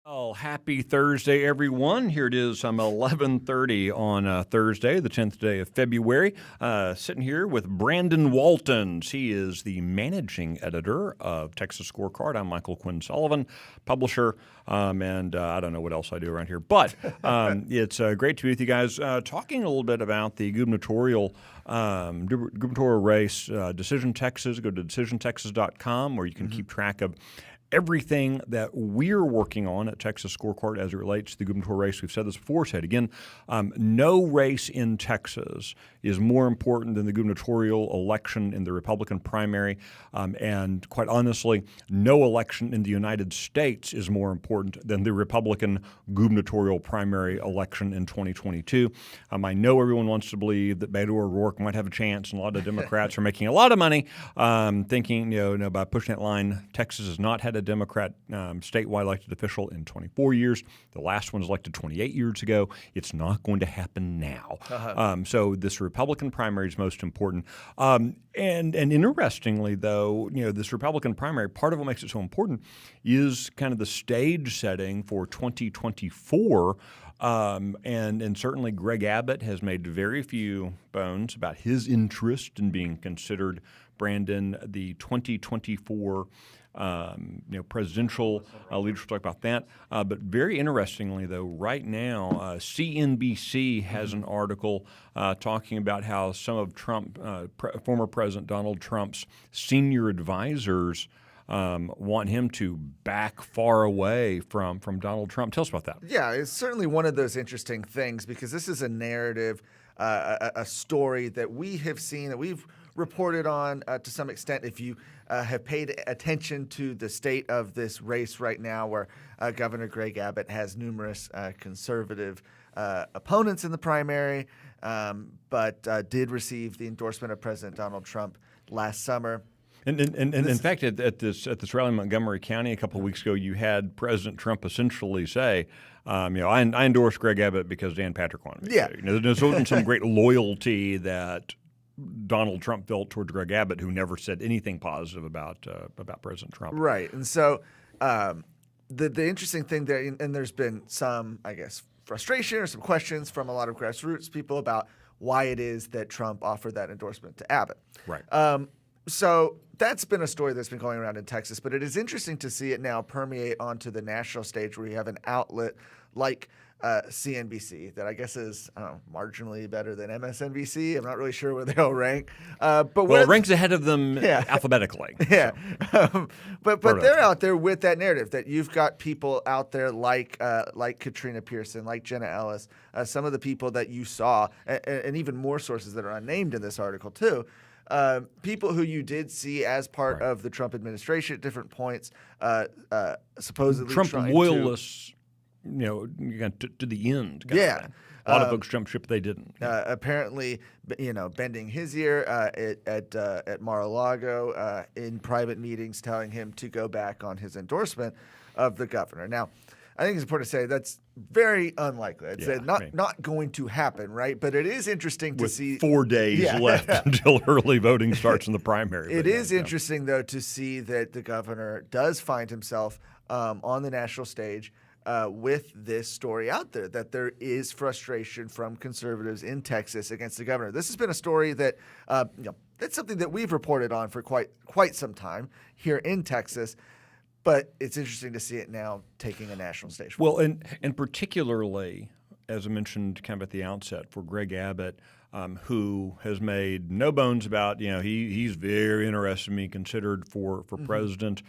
Oh, happy Thursday, everyone. Here it is. I'm 11:30 on Thursday, the 10th day of February. Sitting here with Brandon Waltons. He is the managing editor of Texas Scorecard. I'm Michael Quinn Sullivan, publisher, and I don't know what else I do around here. But it's great to be with you guys. Talking a little bit about the gubernatorial race, Decision Texas. Go to decisiontexas.com where you can keep track of everything that we're working on at Texas Scorecard as it relates to the gubernatorial race. We've said this before, said again, no race in Texas is more important than the gubernatorial election in the Republican primary. And quite honestly, no election in the United States is more important than the Republican gubernatorial primary election in 2022. I know everyone wants to believe that Beto O'Rourke might have a chance, and a lot of Democrats are making a lot of money thinking, by pushing that line. Texas has not had a Democrat statewide elected official in 24 years. The last one was elected 28 years ago. It's not going to happen now. So this Republican primary is most important. And interestingly, though, this Republican primary, part of what makes it so important is kind of the stage setting for 2024. And certainly Greg Abbott has made very few bones about his interest in being considered, Brandon, the 2024 presidential leadership. Talk about that. But very interestingly, though, right now, CNBC has an article talking about how some of former President Donald Trump's senior advisors want him to back far away from Donald Trump. Tell us about that. Yeah, it's certainly one of those interesting things because this is a narrative, a story that we have seen, that we've reported on to some extent. If you have paid attention to the state of this race right now, where Governor Greg Abbott has numerous conservative opponents in the primary, but did receive the endorsement of President Donald Trump last summer. And in fact, at this rally in Montgomery County a couple of weeks ago, you had President Trump essentially say, I endorse Greg Abbott because Dan Patrick wanted me to. There wasn't some great loyalty that Donald Trump felt towards Greg Abbott, who never said anything positive about President Trump. Right. And so the interesting thing there, and there's been some, I guess, frustration or some questions from a lot of grassroots people about why it is that Trump offered that endorsement to Abbott. Right. So that's been a story that's been going around in Texas, but it is interesting to see it now permeate onto the national stage, where you have an outlet like CNBC that I guess is marginally better than MSNBC. I'm not really sure where they'll rank. But it ranks ahead of them alphabetically. Yeah. So. But they're out there with that narrative that you've got people out there like Katrina Pearson, like Jenna Ellis, some of the people that you saw, and even more sources that are unnamed in this article too. People who you did see as part of the Trump administration at different points, supposedly Trump trying loyalists, to the end. A lot of folks jumped ship; they didn't. Apparently, bending his ear at Mar-a-Lago in private meetings, telling him to go back on his endorsement of the governor. Now, I think it's important to say that's very unlikely. It's not going to happen, right? But it is interesting to see 4 days left until early voting starts in the primary. It is interesting, though, to see that the governor does find himself on the national stage with this story out there, that there is frustration from conservatives in Texas against the governor. This has been a story that that's something that we've reported on for quite some time here in Texas. But it's interesting to see it now taking a national stage. Well, and particularly, as I mentioned kind of at the outset, for Greg Abbott, who has made no bones about, he's very interested in being considered for president.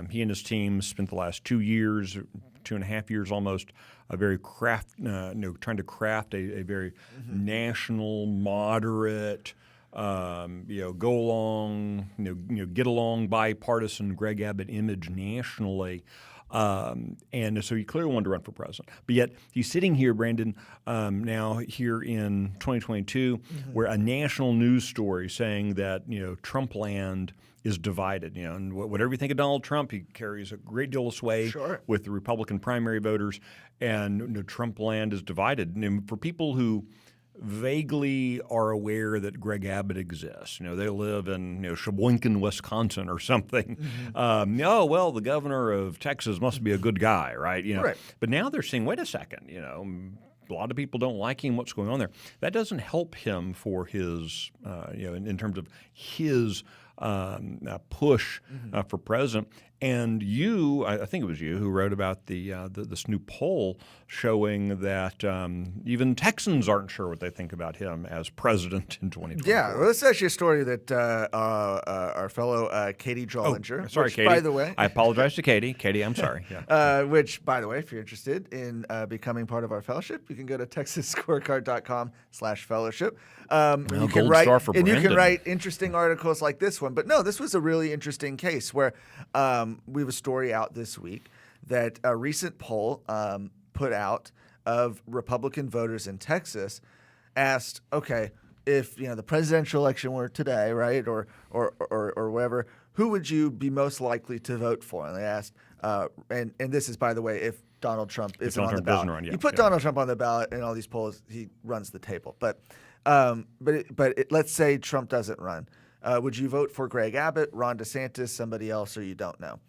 He and his team spent the last 2 years, 2.5 years almost, trying to craft a very national, moderate, go along, get along, bipartisan Greg Abbott image nationally. And so he clearly wanted to run for president. But yet he's sitting here, Brandon, now here in 2022, where a national news story saying that, Trump land is divided. And whatever you think of Donald Trump, he carries a great deal of sway with the Republican primary voters. And Trump land is divided. And for people who vaguely are aware that Greg Abbott exists. They live in Sheboygan, Wisconsin, or something. Oh well, the governor of Texas must be a good guy, right? Right. But now they're saying, wait a second, a lot of people don't like him. What's going on there? That doesn't help him for his, in terms of his push for president. And I think it was you who wrote about this new poll showing that even Texans aren't sure what they think about him as president in 2024. Yeah, well, this is actually a story that our fellow Katie Drollinger, Sorry, which, Katie. by the way, I apologize to Katie. Katie, I'm sorry. Yeah. which, by the way, if you're interested in becoming part of our fellowship, you can go to texasscorecard.com/fellowship. You can gold star for and you can Brandon. write interesting articles like this one. But no, this was a really interesting case where we have a story out this week that a recent poll put out of Republican voters in Texas asked, okay, if the presidential election were today, right, or whatever, who would you be most likely to vote for? And they asked, and this is, by the way, if Donald Trump isn't on the Trump doesn't ballot. run, yeah, You put yeah. Donald Trump on the ballot in all these polls, he runs the table. But let's say Trump doesn't run. Would you vote for Greg Abbott, Ron DeSantis, somebody else, or you don't know?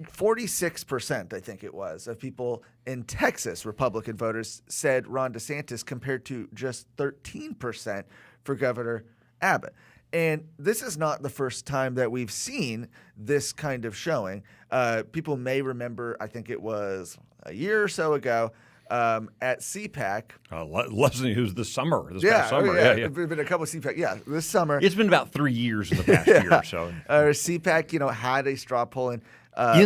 46%, I think it was, of people in Texas, Republican voters, said Ron DeSantis compared to just 13% for Governor Abbott. And this is not the first time that we've seen this kind of showing. People may remember, I think it was a year or so ago, at CPAC. Leslie, who's this past summer. Yeah. It's been a couple of CPAC. Yeah, this summer. It's been about 3 years in the past year or so. CPAC, had a straw poll in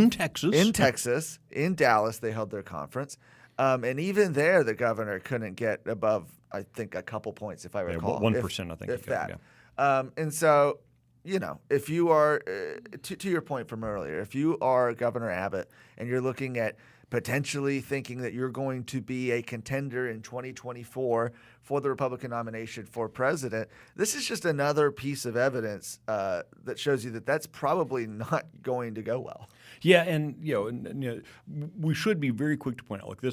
Texas. In Texas, in Dallas, they held their conference. And even there, the governor couldn't get above, I think, a couple points, if I recall. 1%, I think. If he could, that. yeah. And so, if you are, to your point from earlier, if you are Governor Abbott and you're looking at potentially thinking that you're going to be a contender in 2024 for the Republican nomination for president, this is just another piece of evidence that shows you that that's probably not going to go well. Yeah, and we should be very quick to point out,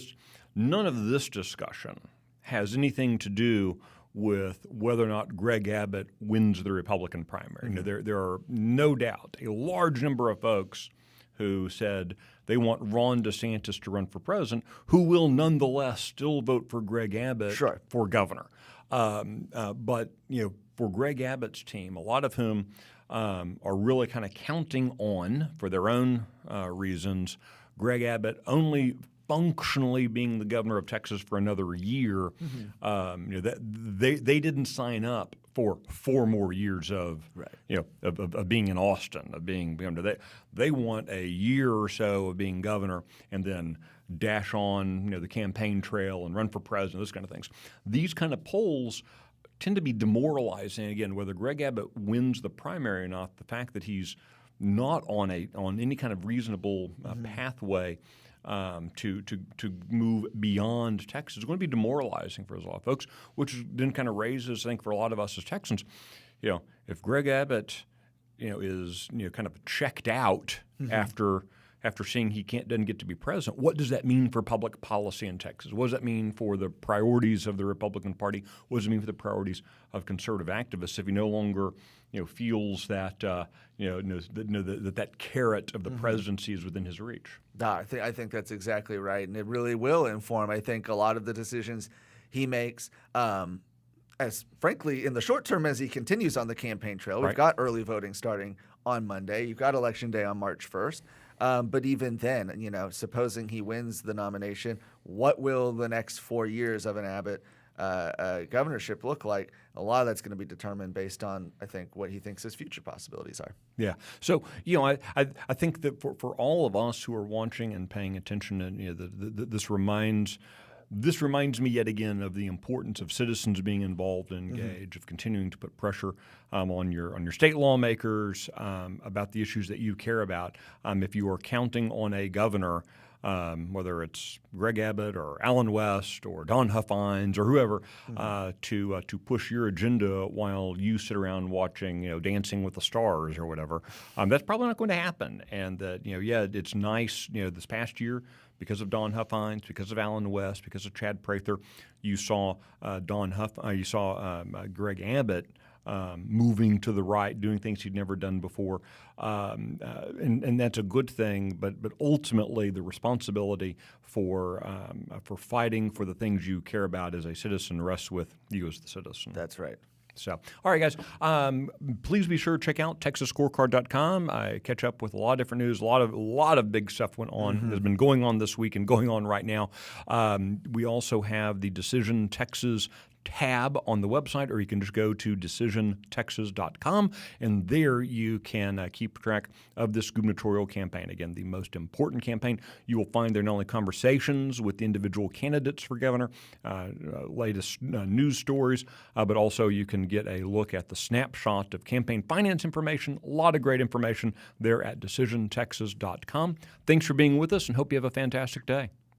none of this discussion has anything to do with whether or not Greg Abbott wins the Republican primary. There are no doubt a large number of folks who said they want Ron DeSantis to run for president, who will nonetheless still vote for Greg Abbott for governor. But for Greg Abbott's team, a lot of whom are really kind of counting on, for their own reasons, Greg Abbott only functionally being the governor of Texas for another year. They didn't sign up for 4 more years of being in Austin, of being they want a year or so of being governor and then dash on the campaign trail and run for president, those kind of things. These kind of polls tend to be demoralizing. Again, whether Greg Abbott wins the primary or not, the fact that he's not on any kind of reasonable pathway to move beyond Texas is going to be demoralizing for a lot of folks, which then kind of raises, I think, for a lot of us as Texans, if Greg Abbott, is kind of checked out after seeing he doesn't get to be president, what does that mean for public policy in Texas? What does that mean for the priorities of the Republican Party? What does it mean for the priorities of conservative activists if he no longer feels that that carrot of the presidency is within his reach? I think that's exactly right, and it really will inform, I think, a lot of the decisions he makes. As frankly, in the short term, as he continues on the campaign trail, we've got early voting starting on Monday. You've got Election Day on March 1st. But even then, supposing he wins the nomination, what will the next 4 years of an Abbott governorship look like? A lot of that's going to be determined based on, I think, what he thinks his future possibilities are. Yeah. So, I think that for all of us who are watching and paying attention, and this reminds me yet again of the importance of citizens being involved and engaged, of continuing to put pressure on your state lawmakers about the issues that you care about. If you are counting on a governor whether it's Greg Abbott or Alan West or Don Huffines or whoever, to push your agenda while you sit around watching, Dancing with the Stars or whatever. That's probably not going to happen. And that, it's nice, this past year, because of Don Huffines, because of Alan West, because of Chad Prather, you saw Greg Abbott moving to the right, doing things he'd never done before, and that's a good thing. But ultimately, the responsibility for fighting for the things you care about as a citizen rests with you as the citizen. That's right. So, all right, guys, please be sure to check out TexasScorecard.com. I catch up with a lot of different news. A lot of big stuff went on, has been going on this week and going on right now. We also have the Decision Texas tab on the website, or you can just go to decisiontexas.com, and there you can keep track of this gubernatorial campaign. Again, the most important campaign. You will find there not only conversations with individual candidates for governor, latest news stories, but also you can get a look at the snapshot of campaign finance information. A lot of great information there at decisiontexas.com. Thanks for being with us, and hope you have a fantastic day.